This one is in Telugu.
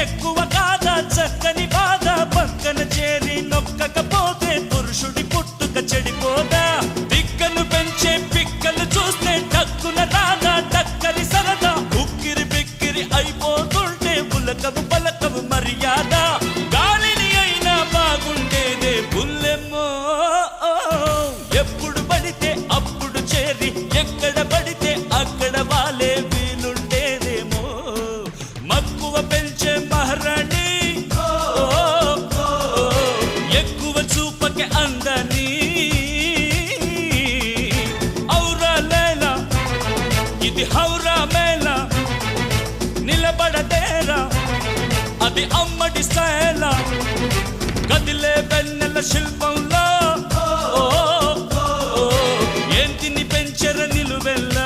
ఎక్కువ కాదా చక్కని బాధ పక్కన చేరి నొక్కకపోతే పురుషుడి పుట్టుక చెడిపోదా పిక్కను పెంచే పిక్కలు చూస్తే టక్కున రాదా టక్కరి సరదా ఉక్కిరి బిక్కిరి అయిపోతుంటే పులకవు పలకవు మర్యాద గాలిని అయినా బాగుండేదే బుల్లెమ్మో ఎప్పుడు పడితే అప్పుడు చేరి ఎక్కడ పడితే అక్కడ వాలే వీలుండేదేమో మక్కువ పెంచే మహారాణి ఎక్కువ చూపకే అందని ఔరా లేలా ఇది హౌరా మేళ నిలబడదేరా అది అమ్మడి స్టైల కదిలే వెన్నెల శిల్పంలో ఏంటిని పెంచర నిలువెల్ల